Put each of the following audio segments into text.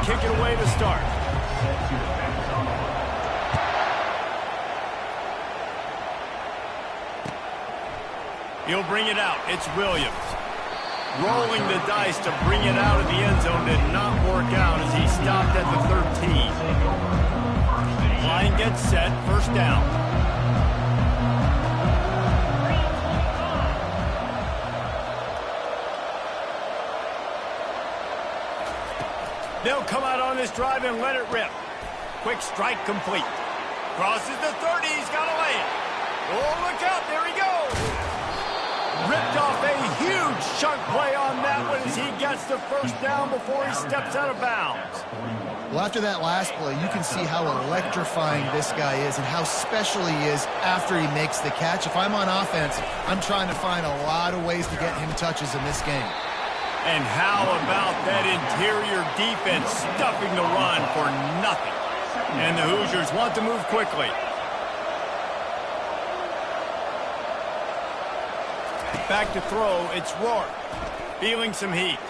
kick it away to start. He'll bring it out. It's Williams. Rolling the dice to bring it out of the end zone did not work out as he stopped at the 13. Line gets set. First down. They'll come out on this drive and let it rip. Quick strike complete. Crosses the 30. He's got to lay it. Oh, look out. There he goes. Ripped off a huge chunk play on that one as he gets the first down before he steps out of bounds. Well, after that last play, you can see how electrifying this guy is and how special he is after he makes the catch. If I'm on offense, I'm trying to find a lot of ways to get him touches in this game. And how about that interior defense stuffing the run for nothing? And the Hoosiers want to move quickly. Back to throw, it's Rourke. Feeling some heat.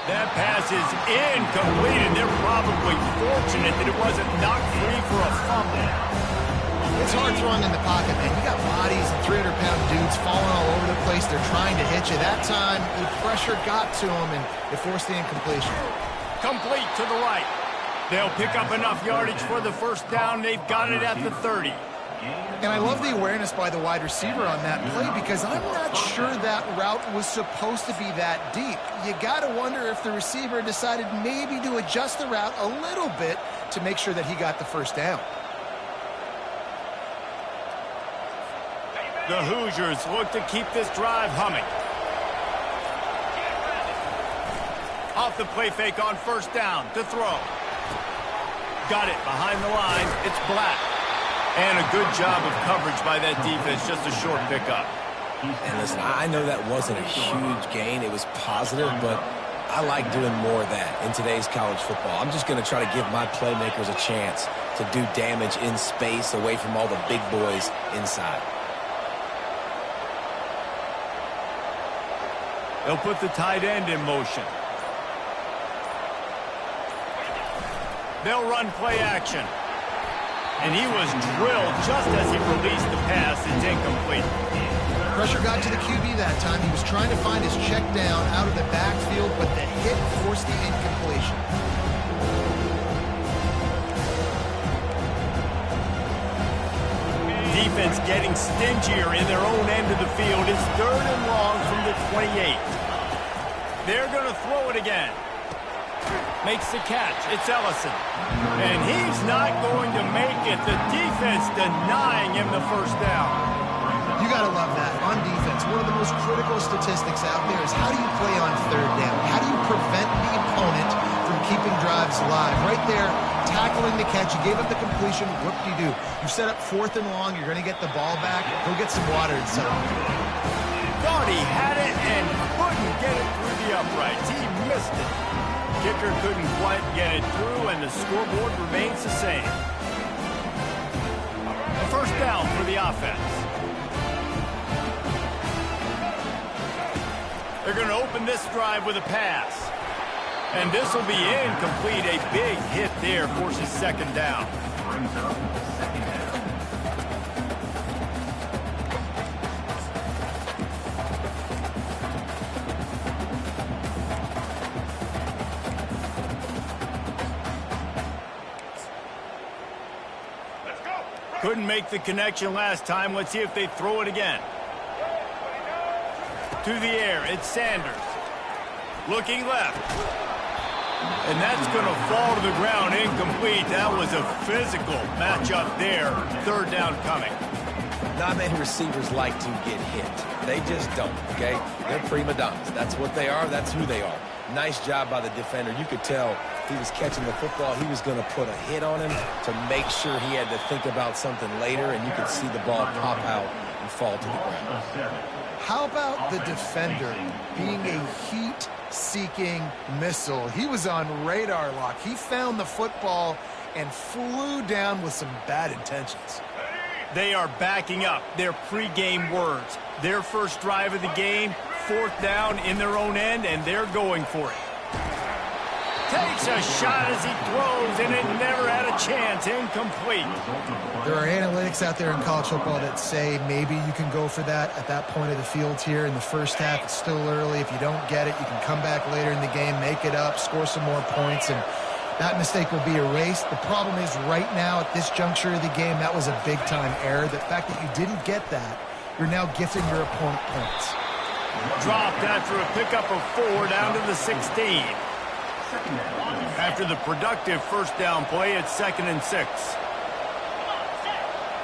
That pass is incomplete, and they're probably fortunate that it wasn't knocked free for a fumble. It's hard throwing in the pocket, man. You got bodies and 300-pound dudes falling all over the place. They're trying to hit you. That time, the pressure got to them, and it forced the incompletion. Complete to the right. They'll pick up enough yardage for the first down. They've got it at the 30. And I love the awareness by the wide receiver on that play because I'm not sure that route was supposed to be that deep. You got to wonder if the receiver decided maybe to adjust the route a little bit to make sure that he got the first down. The Hoosiers look to keep this drive humming. Off the play fake on first down to throw. Got it behind the line. It's Black. And a good job of coverage by that defense, just a short pickup. And listen, I know that wasn't a huge gain. It was positive, but I like doing more of that in today's college football. I'm just going to try to give my playmakers a chance to do damage in space away from all the big boys inside. They'll put the tight end in motion. They'll run play action. And he was drilled just as he released the pass. It's incomplete. Pressure got to the QB that time. He was trying to find his check down out of the backfield, but the hit forced the incompletion. Defense getting stingier in their own end of the field. It's 3rd and long from the 28. They're going to throw it again. Makes the catch. It's Ellison. And he's not going to make it. The defense denying him the first down. You got to love that. On defense, one of the most critical statistics out there is how do you play on 3rd down? How do you prevent the opponent from keeping drives alive? Right there, tackling the catch. You gave up the completion. Whoop-de-doo. You set up 4th and long. You're going to get the ball back. Go get some water and settle. Thought he had it and couldn't get it through the uprights. He missed it. Kicker couldn't quite get it through, and the scoreboard remains the same. A first down for the offense. They're going to open this drive with a pass. And this will be incomplete. A big hit there forces 2nd down. Couldn't make the connection last time. Let's see if they throw it again. To the air, it's Sanders. Looking left. And that's going to fall to the ground incomplete. That was a physical matchup there. 3rd down coming. Not many receivers like to get hit. They just don't, okay? They're prima donnas. That's what they are. That's who they are. Nice job by the defender. You could tell he was catching the football. He was going to put a hit on him to make sure he had to think about something later, and you could see the ball pop out and fall to the ground. How about the defender being a heat-seeking missile? He was on radar lock. He found the football and flew down with some bad intentions. They are backing up their pregame words. Their first drive of the game, 4th down in their own end, and they're going for it. Takes a shot as he throws, and it never had a chance. Incomplete. There are analytics out there in college football that say maybe you can go for that at that point of the field here in the first half. It's still early. If you don't get it, you can come back later in the game, make it up, score some more points, and that mistake will be erased. The problem is right now at this juncture of the game, that was a big-time error. The fact that you didn't get that, you're now gifting your opponent points. Dropped after a pickup of 4 down to the 16. After the productive first down play, it's 2nd and 6.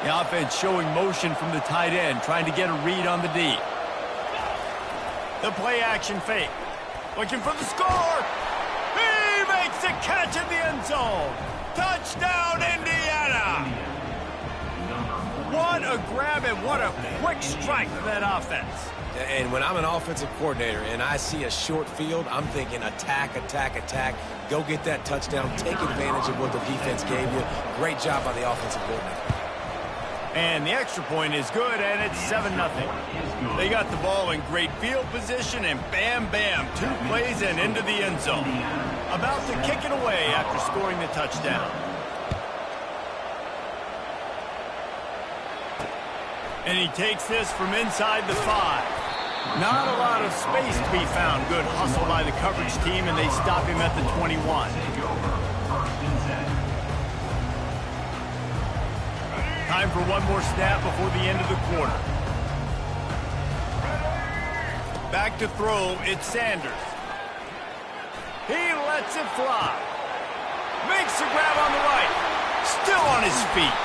The offense showing motion from the tight end, trying to get a read on the D. The play action fake. Looking for the score. He makes the catch in the end zone. Touchdown, Indiana. What a grab and what a quick strike for that offense. And when I'm an offensive coordinator and I see a short field, I'm thinking attack, attack, attack. Go get that touchdown. Take advantage of what the defense gave you. Great job by the offensive coordinator. And the extra point is good, and it's 7-0. They got the ball in great field position, and bam, bam, 2 plays and into the end zone. About to kick it away after scoring the touchdown. And he takes this from inside the 5. Not a lot of space to be found. Good hustle by the coverage team, and they stop him at the 21. Time for one more snap before the end of the quarter. Back to throw, it's Sanders. He lets it fly. Makes the grab on the right. Still on his feet.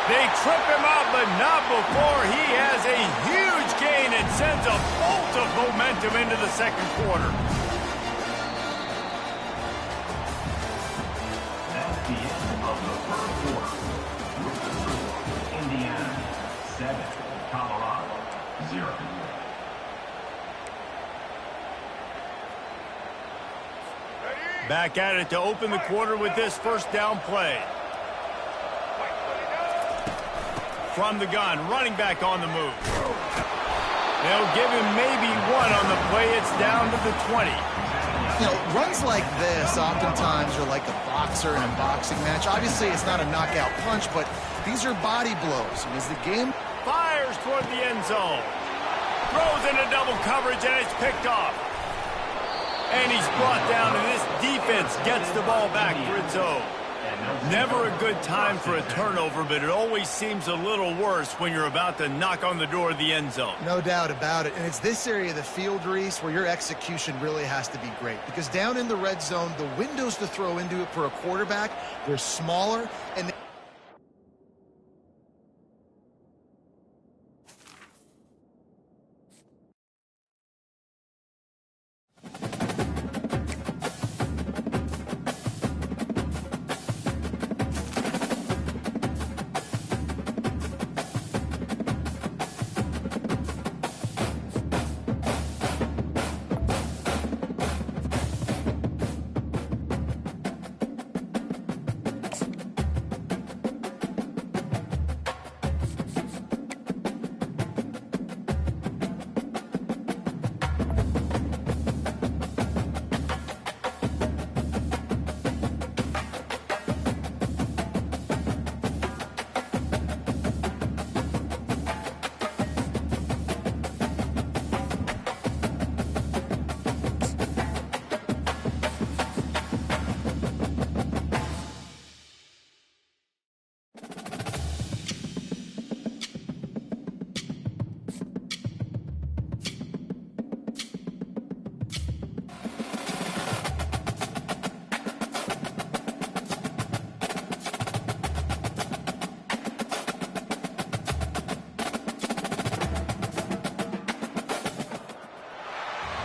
They trip him up, but not before he has a huge gain and sends a bolt of momentum into the second quarter. That's the end of the first quarter. Indiana 7, Colorado 0. Back at it to open the quarter with this first down play. From the gun, running back on the move. They'll give him maybe 1 on the play. It's down to the 20. You know, runs like this oftentimes are like a boxer in a boxing match. Obviously, it's not a knockout punch, but these are body blows. And as the game Fires toward the end zone. Throws into double coverage, and it's picked off. And he's brought down, and this defense gets the ball back for its own. Never a good time for a turnover, but it always seems a little worse when you're about to knock on the door of the end zone. No doubt about it. And it's this area of the field, Reese, where your execution really has to be great. Because down in the red zone, the windows to throw into it for a quarterback, they're smaller. And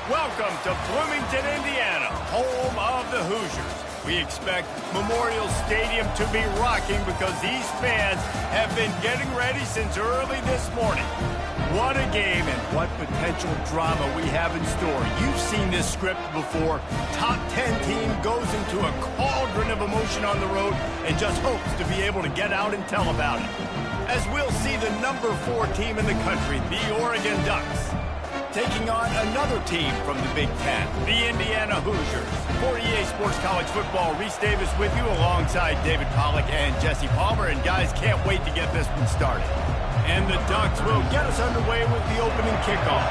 Welcome to Bloomington, Indiana, home of the Hoosiers. We expect Memorial Stadium to be rocking because these fans have been getting ready since early this morning. What a game and what potential drama we have in store. You've seen this script before. Top 10 team goes into a cauldron of emotion on the road and just hopes to be able to get out and tell about it. As we'll see the number 4 team in the country, the Oregon Ducks. taking on another team from the Big Ten, the Indiana Hoosiers. For EA Sports College Football, Reese Davis with you alongside David Pollack and Jesse Palmer. And guys, can't wait to get this one started. And the Ducks will get us underway with the opening kickoff.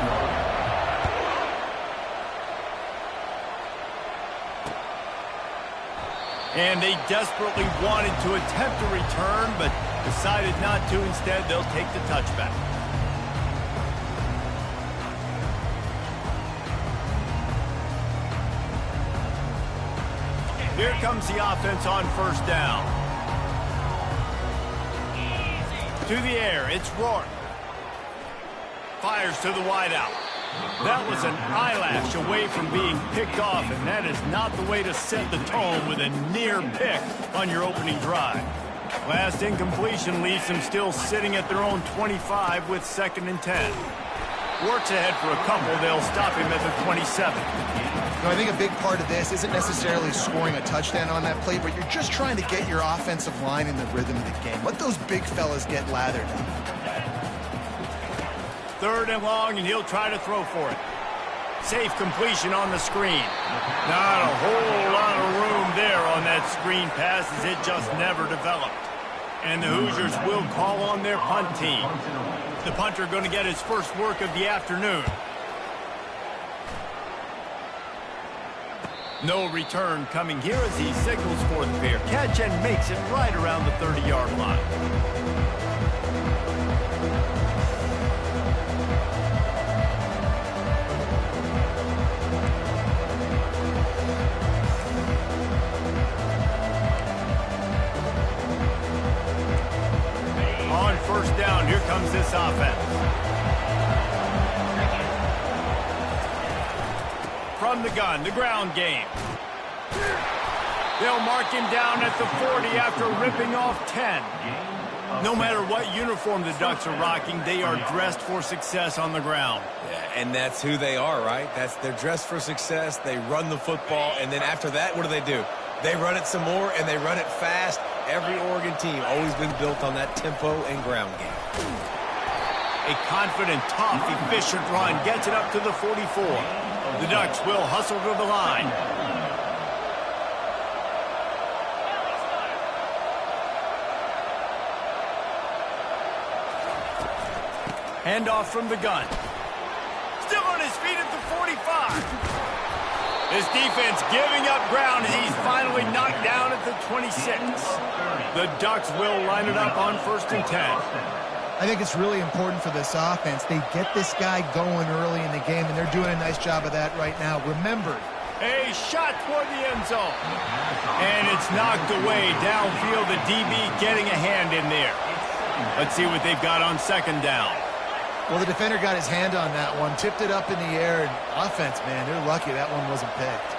And they desperately wanted to attempt a return, but decided not to. Instead, they'll take the touchback. Here comes the offense on first down. To the air, it's Rourke. Fires to the wideout. That was an eyelash away from being picked off, and that is not the way to set the tone with a near pick on your opening drive. Last incompletion leaves them still sitting at their own 25 with 2nd and 10. Works ahead for a couple. They'll stop him at the 27. I think a big part of this isn't necessarily scoring a touchdown on that play, but you're just trying to get your offensive line in the rhythm of the game. Let those big fellas get lathered up. 3rd and long, and he'll try to throw for it. Safe completion on the screen. Not a whole lot of room there on that screen pass, as it just never developed. And the Hoosiers will call on their punt team. The punter going to get his first work of the afternoon. No return coming here as he signals for the fair catch and makes it right around the 30-yard line. On first down, here comes this offense. From the gun, the ground game. They'll mark him down at the 40 after ripping off 10. No matter what uniform the Ducks are rocking, they are dressed for success on the ground. Yeah, and that's who they are, right? They're dressed for success. They run the football, and then after that, what do? They run it some more, and they run it fast. Every Oregon team always been built on that tempo and ground game. A confident, tough, efficient run gets it up to the 44. The Ducks will hustle to the line. Handoff from the gun. Still on his feet at the 45. This defense giving up ground as he's finally knocked down at the 26. The Ducks will line it up on 1st and 10. I think it's really important for this offense. They get this guy going early in the game, and they're doing a nice job of that right now. Remember, a shot toward the end zone. And it's knocked away downfield. The DB getting a hand in there. Let's see what they've got on 2nd down. Well, the defender got his hand on that one, tipped it up in the air, and offense, man, they're lucky that one wasn't picked.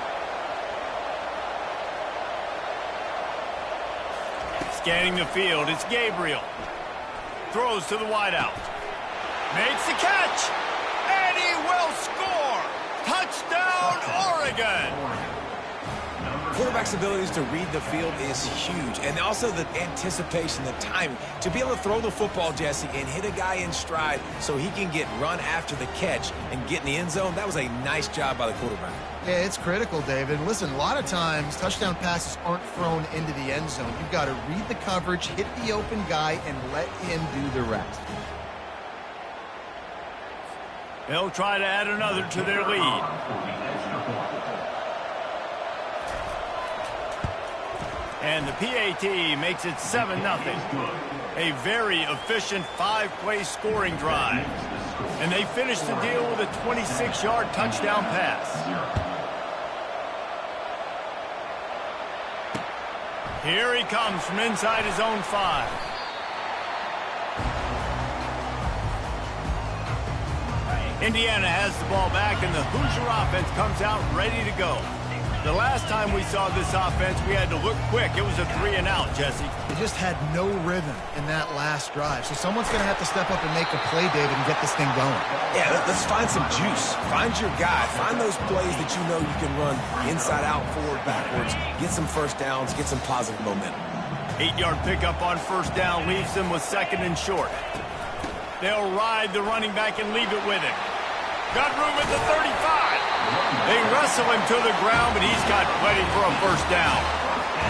Scanning the field, it's Gabriel. Throws to the wideout. Makes the catch. And he will score. Touchdown, Oregon. Quarterback's abilities to read the field is huge. And also the anticipation, the timing. To be able to throw the football, Jesse, and hit a guy in stride so he can get run after the catch and get in the end zone, that was a nice job by the quarterback. Yeah, it's critical, David. Listen, a lot of times touchdown passes aren't thrown into the end zone. You've got to read the coverage, hit the open guy, and let him do the rest. They'll try to add another to their lead. And the PAT makes it 7-0. A very efficient 5-play scoring drive. And they finish the deal with a 26-yard touchdown pass. Here he comes from inside his own 5. Indiana has the ball back, and the Hoosier offense comes out ready to go. The last time we saw this offense, we had to look quick. It was a 3-and-out, Jesse. They just had no rhythm in that last drive. So someone's going to have to step up and make a play, David, and get this thing going. Yeah, let's find some juice. Find your guy. Find those plays that you know you can run inside out, forward, backwards. Get some first downs. Get some positive momentum. 8-yard pickup on first down leaves them with 2nd and short. They'll ride the running back and leave it with him. Got room at the 35. They wrestle him to the ground, but he's got plenty for a first down.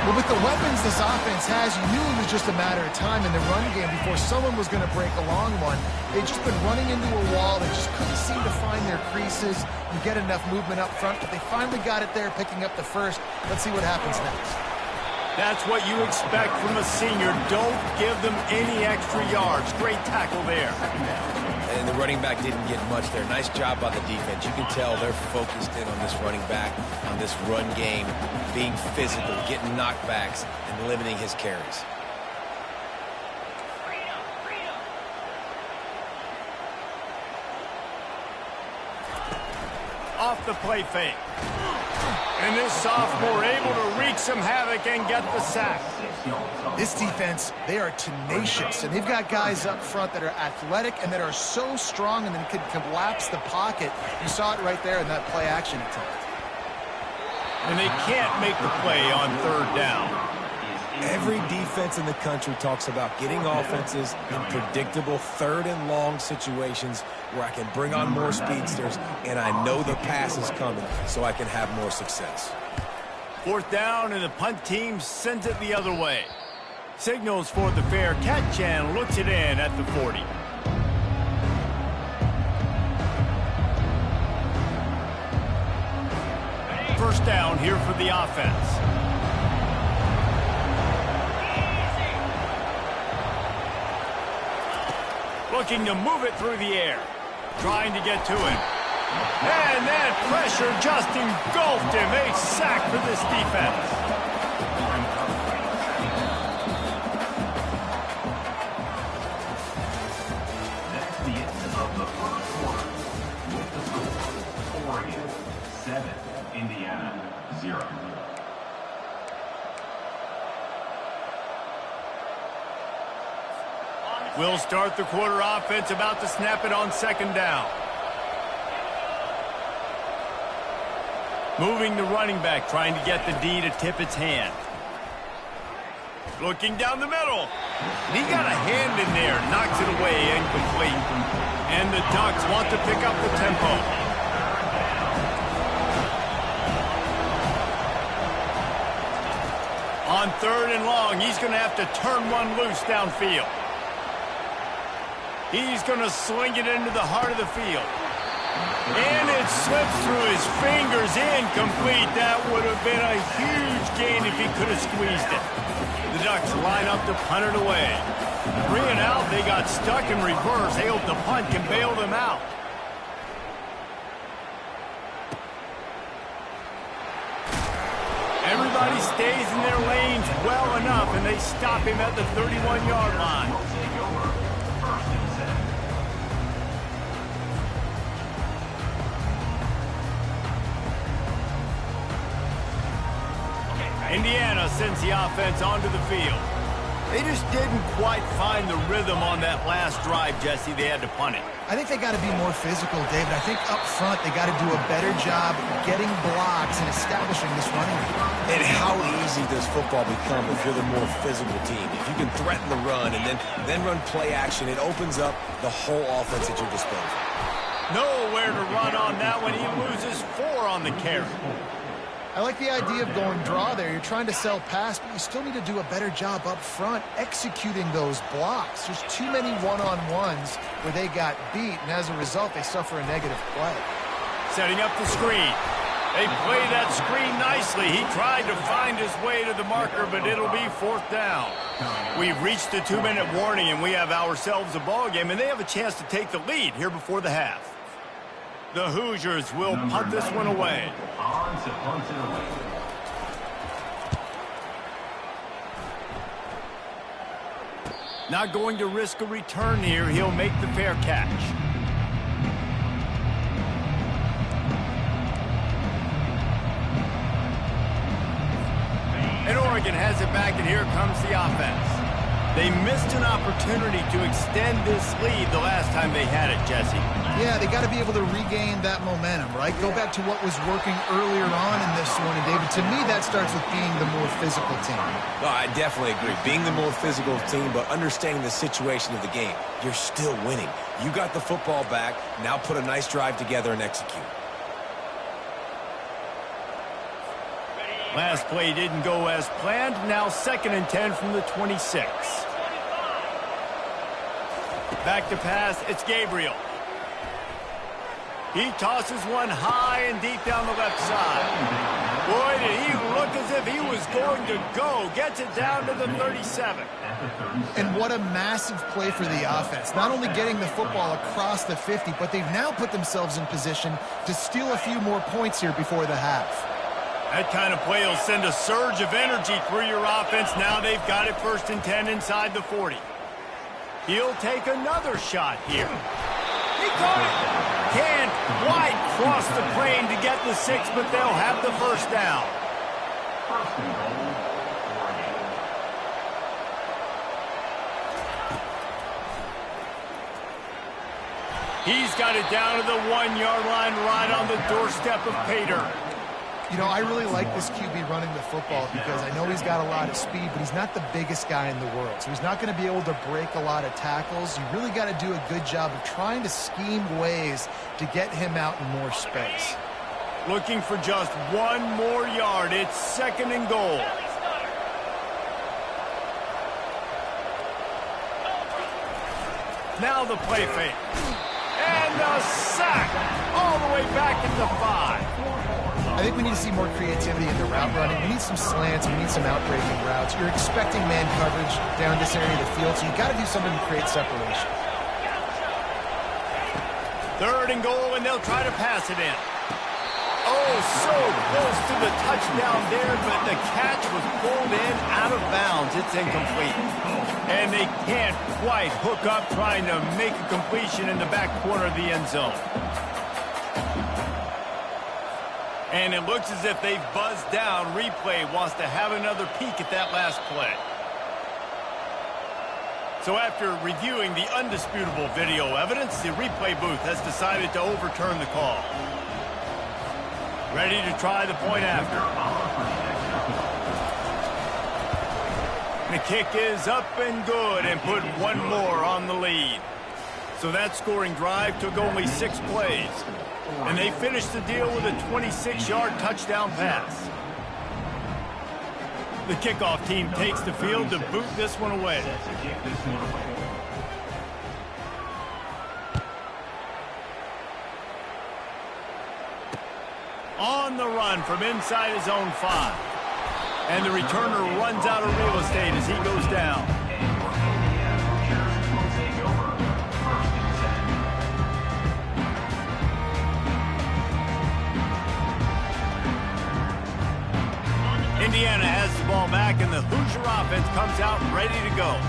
Well, with the weapons this offense has, you knew it was just a matter of time in the run game before someone was going to break a long one. They've just been running into a wall. They just couldn't seem to find their creases and get enough movement up front, but they finally got it there, picking up the first. Let's see what happens next. That's what you expect from a senior. Don't give them any extra yards. Great tackle there. And the running back didn't get much there. Nice job by the defense. You can tell they're focused in on this running back, on this run game, being physical, getting knockbacks, and limiting his carries. Off the play fake. And this sophomore able to wreak some havoc and get the sack. This defense, they are tenacious, and they've got guys up front that are athletic and that are so strong and then can collapse the pocket. You saw it right there in that play action attempt. And they can't make the play on third down. Every defense in the country talks about getting offenses in predictable third and long situations where I can bring on more speedsters and I know the pass is coming so I can have more success. Fourth down, and the punt team sends it the other way. Signals for the fair catch and looks it in at the 40. First down here for the offense. Looking to move it through the air. Trying to get to it. And that pressure just engulfed him. A sack for this defense. That's the end of the first quarter. With the score, Oregon 7, Indiana 0. We'll start the quarter offense, about to snap it on second down. Moving the running back, trying to get the D to tip its hand. Looking down the middle. And he got a hand in there, knocks it away, incomplete. And the Ducks want to pick up the tempo. On third and long, he's going to have to turn one loose downfield. He's going to sling it into the heart of the field. And it slips through his fingers, incomplete. That would have been a huge gain if he could have squeezed it. The Ducks line up to punt it away. 3 and out, they got stuck in reverse. They hope the punt can bail them out. Everybody stays in their lanes well enough, and they stop him at the 31-yard line. Indiana sends the offense onto the field. They just didn't quite find the rhythm on that last drive, Jesse. They had to punt it. I think they got to be more physical, David. I think up front they got to do a better job getting blocks and establishing this running game. And how easy does football become if you're the more physical team? If you can threaten the run and then run play action, it opens up the whole offense at your disposal. Nowhere to run on that one. He loses 4 on the carry. I like the idea of going draw there. You're trying to sell pass, but you still need to do a better job up front executing those blocks. There's too many one-on-ones where they got beat, and as a result, they suffer a negative play. Setting up the screen. They play that screen nicely. He tried to find his way to the marker, but it'll be fourth down. We've reached the 2-minute warning, and we have ourselves a ball game, and they have a chance to take the lead here before the half. The Hoosiers will punt this one away. On to punt it away. Not going to risk a return here. He'll make the fair catch. And Oregon has it back, and here comes the offense. They missed an opportunity to extend this lead the last time they had it, Jesse. Yeah, they got to be able to regain that momentum, right? Go back to what was working earlier on in this one. And, David, to me, that starts with being the more physical team. No, I definitely agree. Being the more physical team, but understanding the situation of the game. You're still winning. You got the football back. Now put a nice drive together and execute. Last play didn't go as planned. Now 2nd and 10 from the 26. Back to pass. It's Gabriel. He tosses one high and deep down the left side. Boy, did he look as if he was going to go. Gets it down to the 37. And what a massive play for the offense. Not only getting the football across the 50, but they've now put themselves in position to steal a few more points here before the half. That kind of play will send a surge of energy through your offense. Now they've got it 1st and 10 inside the 40. He'll take another shot here. He caught it. Can't quite cross the plane to get the 6, but they'll have the 1st down. 1st and goal, Oregon. He's got it down to the 1-yard line right on the doorstep of Pater. You know, I really like this QB running the football because I know he's got a lot of speed, but he's not the biggest guy in the world. So he's not going to be able to break a lot of tackles. You really got to do a good job of trying to scheme ways to get him out in more space. Looking for just 1 more yard. It's 2nd and goal. Now the play fake. And a sack all the way back into 5. I think we need to see more creativity in the route running. We need some slants. We need some out-breaking routes. You're expecting man coverage down this area of the field, so you've got to do something to create separation. 3rd and goal, and they'll try to pass it in. Oh, so close to the touchdown there, but the catch was pulled in out of bounds. It's incomplete. And they can't quite hook up trying to make a completion in the back corner of the end zone. And it looks as if they've buzzed down. Replay wants to have another peek at that last play. So after reviewing the undisputable video evidence, the replay booth has decided to overturn the call. Ready to try the point after. The kick is up and good and put 1 more on the lead. So that scoring drive took only 6 plays. And they finished the deal with a 26-yard touchdown pass. The kickoff team takes the field to boot this one away. On the run from inside his own 5. And the returner runs out of real estate as he goes down. Indiana has the ball back, and the Hoosier offense comes out ready to go.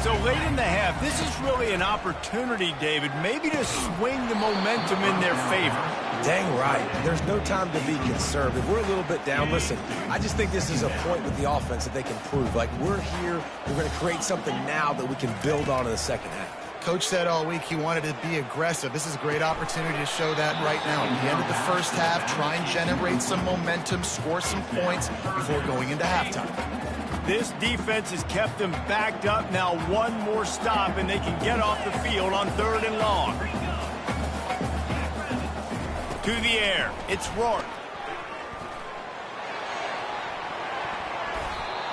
So late in the half, this is really an opportunity, David, maybe to swing the momentum in their favor. Dang right. There's no time to be concerned. If we're a little bit down, listen, I just think this is a point with the offense that they can prove. Like, we're here, we're going to create something now that we can build on in the second half. Coach said all week he wanted to be aggressive. This is a great opportunity to show that right now. At the end of the first half, try and generate some momentum, score some points before going into halftime. This defense has kept them backed up. Now 1 more stop, and they can get off the field on 3rd and long. To the air, it's Rourke.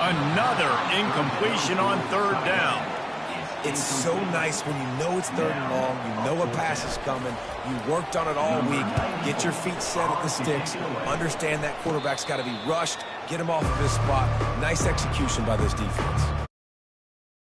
Another incompletion on 3rd down. It's so nice when you know it's 3rd and long, you know a pass is coming, you worked on it all week, get your feet set at the sticks, understand that quarterback's got to be rushed, get him off of his spot. Nice execution by this defense.